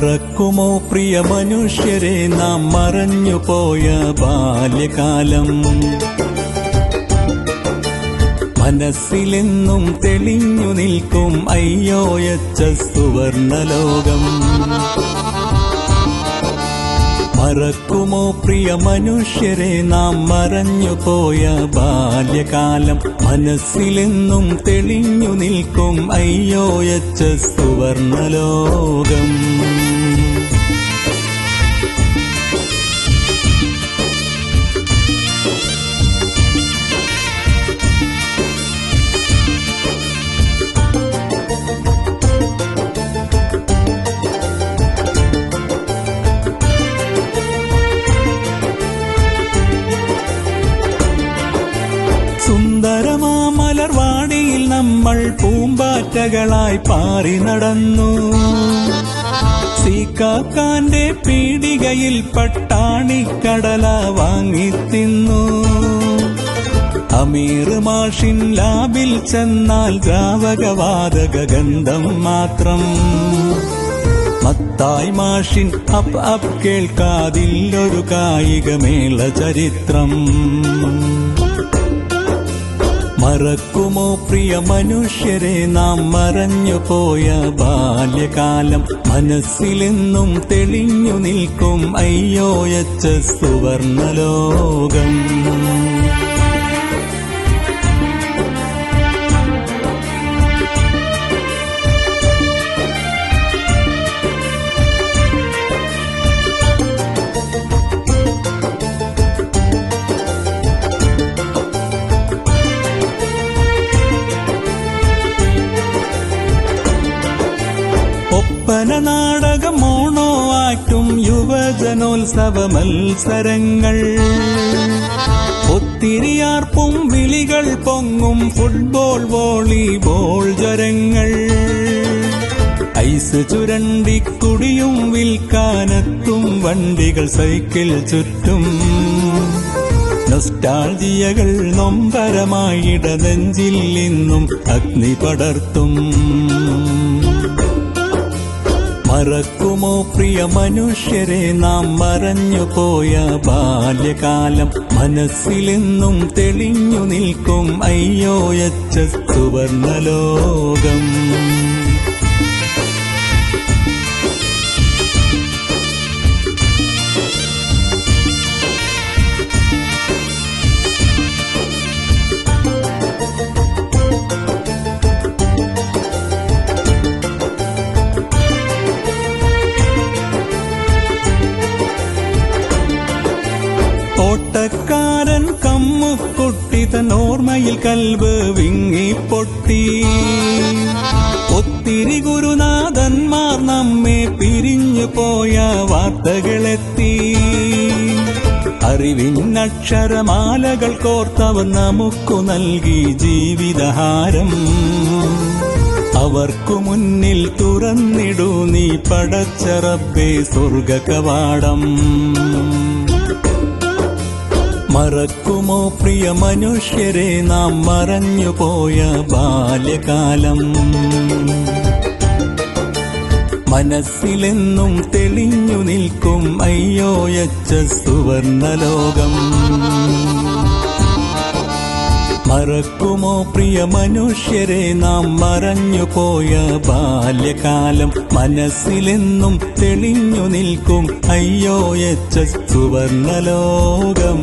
മറക്കുമോ പ്രിയ മനുഷ്യരെ നാം മറഞ്ഞുപോയ ബാല്യകാലം? മനസ്സിലെന്നും തെളിഞ്ഞു നിൽക്കും അയ്യോയച്ച സുവർണലോകം. മറക്കുമോ പ്രിയ മനുഷ്യരെ നാം മറഞ്ഞുപോയ ബാല്യകാലം? മനസ്സിലെന്നും തെളിഞ്ഞു നിൽക്കും അയ്യോയച്ച സുവർണലോകം. സുന്ദരമാ മലർവാടിയിൽ നമ്മൾ പൂമ്പാറ്റകളായി പാറി നടന്നു. സീക്കാക്കാന്റെ പീടികയിൽ പട്ടാണിക്കടല വാങ്ങിത്തിന്നു. അമീർ മാഷിൻ ലാബിൽ ചെന്നാൽ ദ്രാവകവാതക ഗന്ധം മാത്രം. മത്തായി മാഷിൻ അപ്പ് കേൾക്കാതില്ലൊരു കായികമേള ചരിത്രം. മറക്കുമോ പ്രിയ മനുഷ്യരെ നാം മറഞ്ഞുപോയ ബാല്യകാലം? മനസ്സിലെന്നും തെളിഞ്ഞു നിൽക്കും അയ്യോയച്ച സുവർണലോകം. ഒപ്പന നാടകം, മോണോ ആക്ടും, യുവജനോത്സവ മത്സരങ്ങൾ, ഒത്തിരിയാർപ്പും വിളികൾ പൊങ്ങും ഫുട്ബോൾ വോളിബോൾ ജ്വരങ്ങൾ. ഐസ് ചുരണ്ടി കുടിയും വിൽക്കാനെത്തും വണ്ടികൾ സൈക്കിൾ ചുറ്റും. നൊസ്റ്റാൾജിയകൾ നൊമ്പരമായിട നെഞ്ചിൽ നിന്നും അഗ്നി പടർത്തും. മറക്കുമോ പ്രിയ മനുഷ്യരെ നാം മറഞ്ഞുപോയ ബാല്യകാലം? മനസ്സിലെന്നും തെളിഞ്ഞു നിൽക്കും അയ്യോയച്ച സുവർണലോകം. ഓട്ടക്കാരൻ കമ്മുക്കുട്ടി തൻ ഓർമ്മയിൽ കൽബ് വിങ്ങിപ്പൊട്ടി. ഒത്തിരി ഗുരുനാഥന്മാർ നമ്മെ പിരിഞ്ഞു പോയ വാർത്തകളെത്തി. അറിവിനക്ഷരമാലകൾ കോർത്തവൻ നമുക്കു നൽകി ജീവിതഹാരം. അവർക്കു മുന്നിൽ തുറന്നിടൂ നീ പടച്ച റബ്ബേ സ്വർഗകവാടം. മറക്കുമോ പ്രിയ മനുഷ്യരെ നാം മറഞ്ഞുപോയ ബാല്യകാലം? മനസ്സിലെന്നും തെളിഞ്ഞു നിൽക്കും അയ്യോയച്ച സുവർണലോകം. മറക്കുമോ പ്രിയ മനുഷ്യരെ നാം മറഞ്ഞുപോയ ബാല്യകാലം? മനസ്സിലെന്നും തെളിഞ്ഞു നിൽക്കും അയ്യോയച്ച സുവർണലോകം.